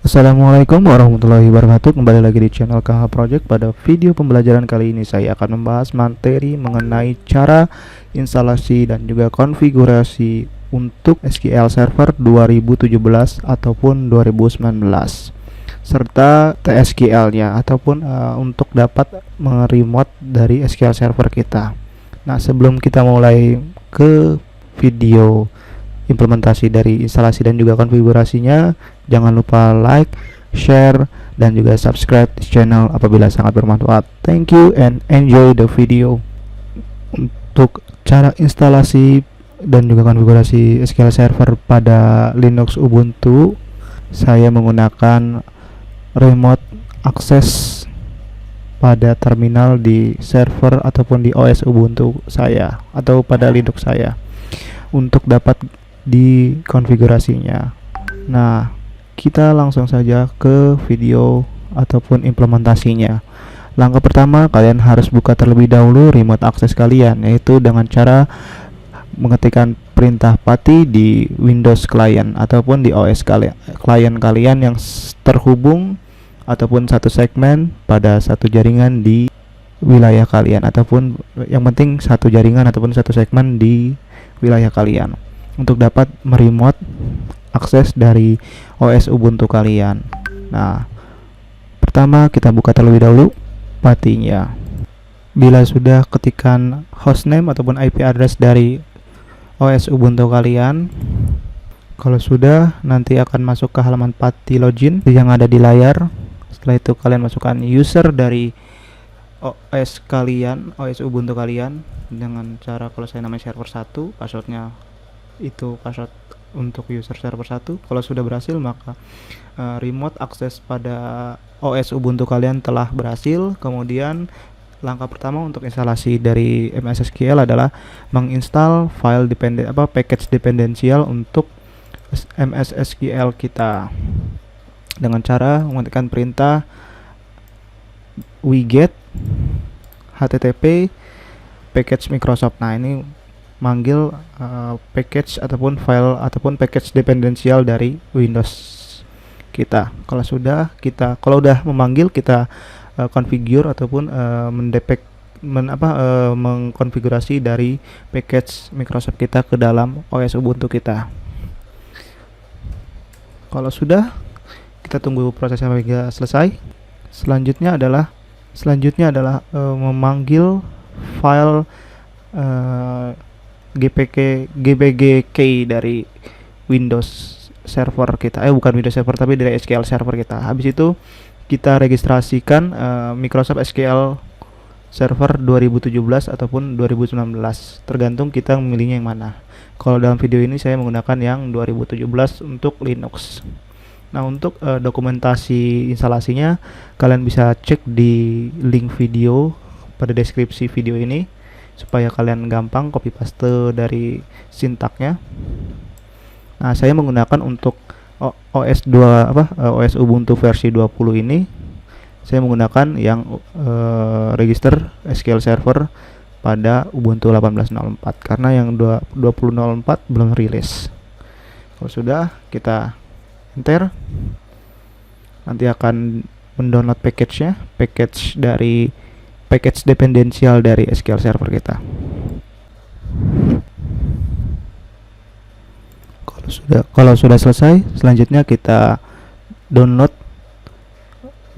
Assalamualaikum warahmatullahi wabarakatuh. Kembali lagi di channel KH Project. Pada video pembelajaran kali ini saya akan membahas materi mengenai cara instalasi dan juga konfigurasi untuk SQL Server 2017 ataupun 2019 serta TSQL-nya ataupun untuk dapat meremote dari SQL Server kita. Nah, sebelum kita mulai ke video implementasi dari instalasi dan juga konfigurasinya, jangan lupa like, share, dan juga subscribe di channel apabila sangat bermanfaat. Thank you and enjoy the video. Untuk cara instalasi dan juga konfigurasi SQL Server pada Linux Ubuntu, saya menggunakan remote access pada terminal di server ataupun di OS Ubuntu saya atau pada Linux saya untuk dapat di konfigurasinya. Nah, kita langsung saja ke video ataupun implementasinya. Langkah pertama, kalian harus buka terlebih dahulu remote access kalian, yaitu dengan cara mengetikkan perintah PATI di Windows client ataupun di OS client kalian yang terhubung ataupun satu segmen pada satu jaringan di wilayah kalian, ataupun yang penting satu jaringan ataupun satu segmen di wilayah kalian untuk dapat meremote akses dari OS Ubuntu kalian. Nah, pertama kita buka terlebih dahulu PATI-nya. Bila sudah, ketikkan hostname ataupun IP address dari OS Ubuntu kalian. Kalau sudah, nanti akan masuk ke halaman PATI login yang ada di layar. Setelah itu kalian masukkan user dari OS kalian, OS Ubuntu kalian, dengan cara, kalau saya namanya server 1, passwordnya itu password untuk user server 1. Kalau sudah berhasil, maka remote access pada OS Ubuntu kalian telah berhasil. Kemudian langkah pertama untuk instalasi dari MS SQL adalah menginstal package dependensial untuk MS SQL kita dengan cara mengetikkan perintah wget http package Microsoft. Nah, ini manggil package ataupun file ataupun package dependensial dari Windows kita. Kalau udah memanggil, kita configure ataupun mengkonfigurasi dari package Microsoft kita ke dalam OS Ubuntu kita. Kalau sudah, kita tunggu prosesnya hingga selesai. Selanjutnya adalah memanggil file gbg key dari Windows server kita, bukan Windows server tapi dari SQL server kita. Habis itu kita registrasikan Microsoft SQL Server 2017 ataupun 2019, tergantung kita memilihnya yang mana. Kalau dalam video ini saya menggunakan yang 2017 untuk Linux. Nah, untuk dokumentasi instalasinya kalian bisa cek di link video pada deskripsi video ini supaya kalian gampang copy paste dari sintaknya. Nah, saya menggunakan untuk OS Ubuntu versi 20 ini, saya menggunakan yang register SQL Server pada Ubuntu 18.04 karena yang 20.04 belum rilis. Kalau sudah, kita enter. Nanti akan mendownload package dependensial dari SQL Server kita. Kalau sudah selesai, selanjutnya kita download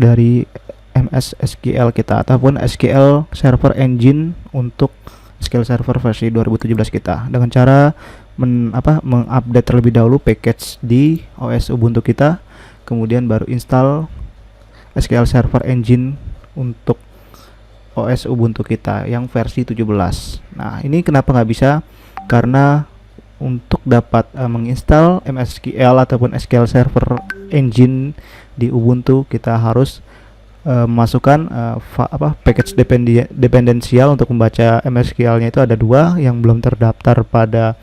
dari MS SQL kita ataupun SQL Server Engine untuk SQL Server versi 2017 kita dengan cara mengupdate terlebih dahulu package di OS Ubuntu kita, kemudian baru install SQL Server Engine untuk OS Ubuntu kita yang versi 17. Nah, ini kenapa nggak bisa? Karena untuk dapat menginstal MSSQL ataupun SQL Server Engine di Ubuntu, kita harus masukkan package dependensial untuk membaca MSSQL-nya. Itu ada dua yang belum terdaftar pada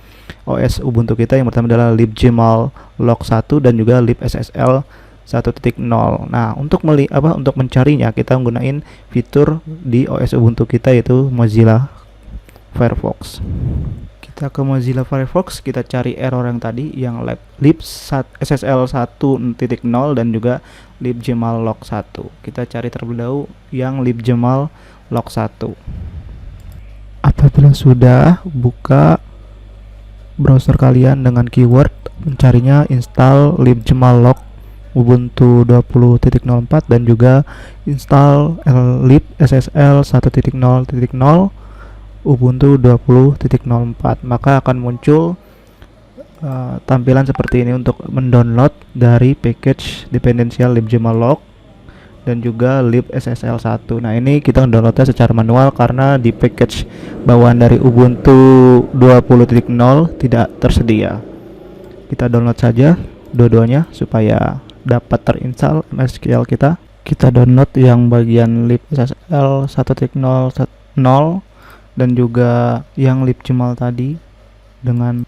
OS Ubuntu kita. Yang pertama adalah libgmal log1 dan juga libssl 1.0. Nah, untuk mencarinya kita menggunakan fitur di OS Ubuntu kita, yaitu Mozilla Firefox. Kita ke Mozilla Firefox, kita cari error yang tadi yang lib SSL 1.0 dan juga libgmal-log 1. Kita cari terlebih dahulu yang libgmal-log 1. Apabila sudah, buka browser kalian dengan keyword mencarinya install libgmal-log Ubuntu 20.04 dan juga install lib SSL 1.0.0 Ubuntu 20.04. Maka akan muncul tampilan seperti ini untuk mendownload dari package dependensial libgmal-log dan juga lib SSL 1. Nah, ini kita downloadnya secara manual karena di package bawaan dari Ubuntu 20.0 tidak tersedia. Kita download saja dua-duanya supaya dapat terinstall MySQL kita. Kita download yang bagian lib SSL 1.0 dan juga yang libgmal tadi dengan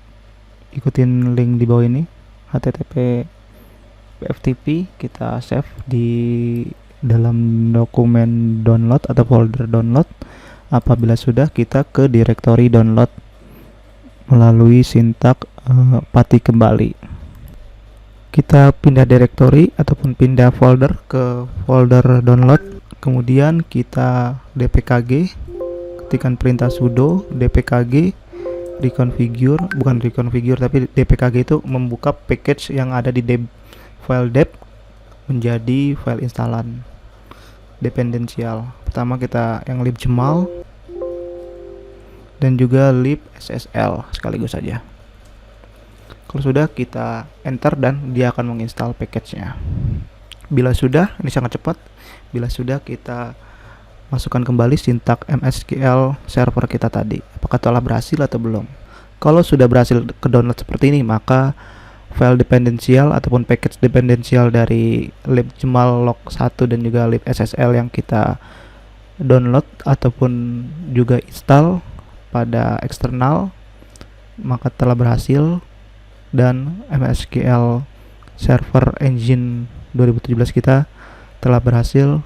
ikutin link di bawah ini, http FTP. Kita save di dalam dokumen download atau folder download. Apabila sudah, kita ke directory download melalui sintak pati kembali. Kita pindah directory ataupun pindah folder ke folder download, kemudian kita dpkg, ketikkan perintah sudo dpkg reconfigure, bukan reconfigure tapi dpkg itu membuka package yang ada di file dep menjadi file instalan dependensial. Pertama kita yang libgmal dan juga lib SSL sekaligus saja. Kalau sudah, kita enter dan dia akan menginstal package-nya. Bila sudah, ini sangat cepat. Bila sudah, kita masukkan kembali sintak MySQL server kita tadi. Apakah telah berhasil atau belum? Kalau sudah berhasil ke download seperti ini, maka file dependensial ataupun package dependensial dari libgmal-log 1 dan juga lib SSL yang kita download ataupun juga install pada eksternal maka telah berhasil, dan MySQL Server Engine 2017 kita telah berhasil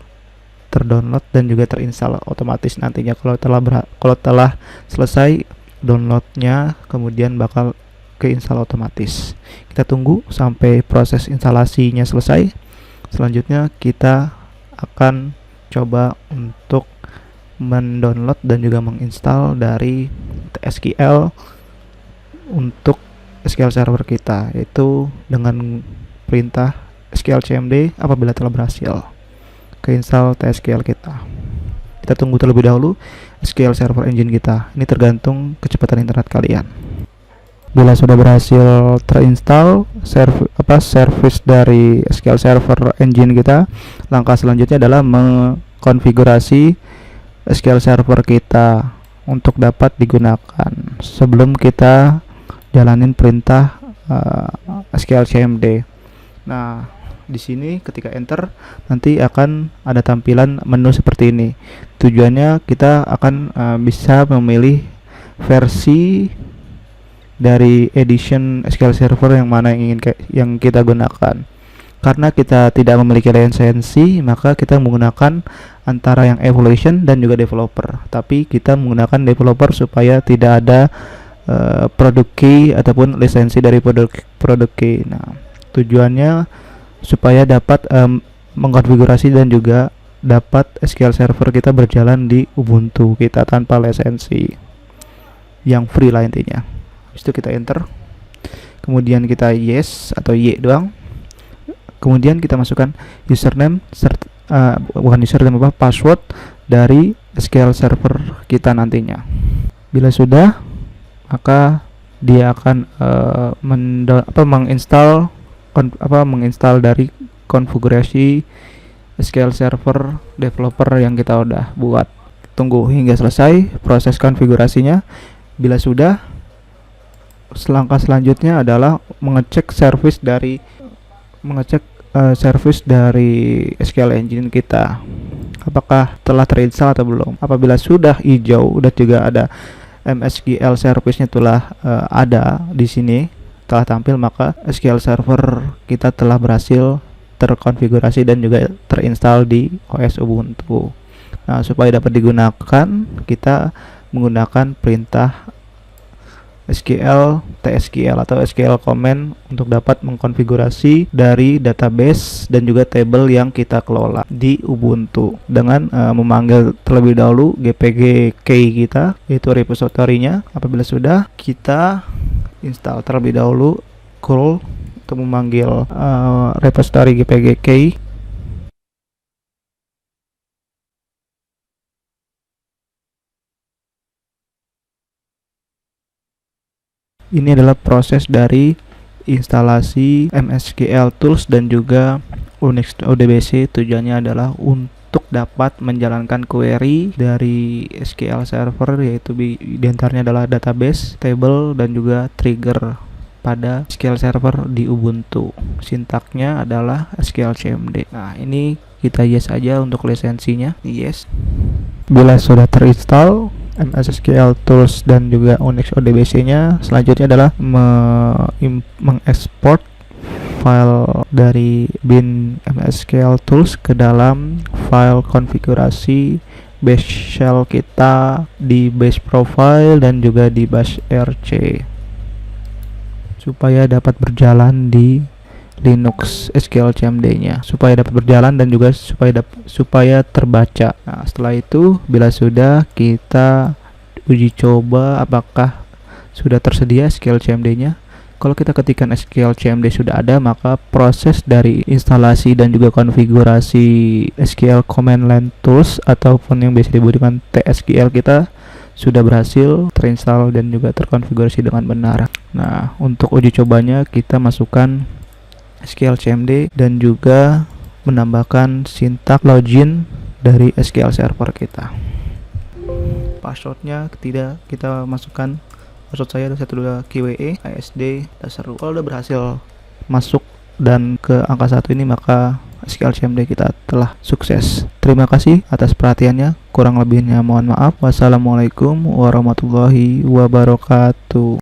terdownload dan juga terinstall otomatis. Nantinya kalau telah selesai downloadnya, kemudian bakal keinstall otomatis. Kita tunggu sampai proses instalasinya selesai. Selanjutnya kita akan coba untuk mendownload dan juga menginstal dari SQL untuk SQL server kita, yaitu dengan perintah SQL cmd apabila telah berhasil keinstall TSQL kita. Kita tunggu terlebih dahulu SQL Server Engine kita. Ini tergantung kecepatan internet kalian. Bila sudah berhasil terinstall service dari SQL Server Engine kita, langkah selanjutnya adalah mengkonfigurasi SQL Server kita untuk dapat digunakan. Sebelum kita jalanin perintah SQL cmd. Nah, di sini ketika enter nanti akan ada tampilan menu seperti ini. Tujuannya kita akan bisa memilih versi dari edition SQL Server yang mana yang kita gunakan. Karena kita tidak memiliki lisensi, maka kita menggunakan antara yang evaluation dan juga developer. Tapi kita menggunakan developer supaya tidak ada produk key ataupun lisensi dari produk key. Nah, tujuannya supaya dapat mengkonfigurasi dan juga dapat SQL Server kita berjalan di Ubuntu kita tanpa lisensi, yang free lah intinya. Habis itu kita enter, kemudian kita yes atau y doang, kemudian kita masukkan username password dari SQL Server kita nantinya. Bila sudah, maka dia akan menginstal dari konfigurasi SQL Server developer yang kita udah buat. Tunggu hingga selesai proses konfigurasinya. Bila sudah, langkah selanjutnya adalah mengecek service dari SQL Engine kita, apakah telah terinstall atau belum. Apabila sudah hijau dan juga ada MySQL service-nya telah ada di sini, telah tampil, maka SQL Server kita telah berhasil terkonfigurasi dan juga terinstall di OS Ubuntu. Nah, supaya dapat digunakan, kita menggunakan perintah SQL, TSQL atau SQL comment untuk dapat mengkonfigurasi dari database dan juga table yang kita kelola di Ubuntu dengan memanggil terlebih dahulu GPG key kita, yaitu repository-nya. Apabila sudah, kita install terlebih dahulu curl untuk memanggil repository GPG key. Ini adalah proses dari instalasi MSSQL Tools dan juga Unix ODBC. Tujuannya adalah untuk dapat menjalankan query dari SQL Server, yaitu diantaranya adalah database, table, dan juga trigger pada SQL Server di Ubuntu. Sintaknya adalah SQL CMD. Nah, ini kita yes aja untuk lisensinya. Yes. Bila sudah terinstall MSSQL Tools dan juga Unix ODBC-nya, selanjutnya adalah mengekspor file dari bin MSSQL Tools ke dalam file konfigurasi bash shell kita di bash profile dan juga di bash rc supaya dapat berjalan di Linux SQL CMD-nya, supaya dapat berjalan dan juga supaya terbaca. Nah, setelah itu bila sudah, kita uji coba apakah sudah tersedia SQL CMD-nya. Kalau kita ketikkan SQL CMD sudah ada, maka proses dari instalasi dan juga konfigurasi SQL Command Line Tools ataupun yang biasa disebut dengan TSQL kita sudah berhasil terinstall dan juga terkonfigurasi dengan benar. Nah, untuk uji cobanya kita masukkan SQL CMD dan juga menambahkan sintak login dari SQL Server kita. Passwordnya tidak kita masukkan, password saya adalah 12 QWE ASD dasar. Kalau udah berhasil masuk dan ke angka 1 ini, maka SQL CMD kita telah sukses. Terima kasih atas perhatiannya, kurang lebihnya mohon maaf. Wassalamualaikum warahmatullahi wabarakatuh.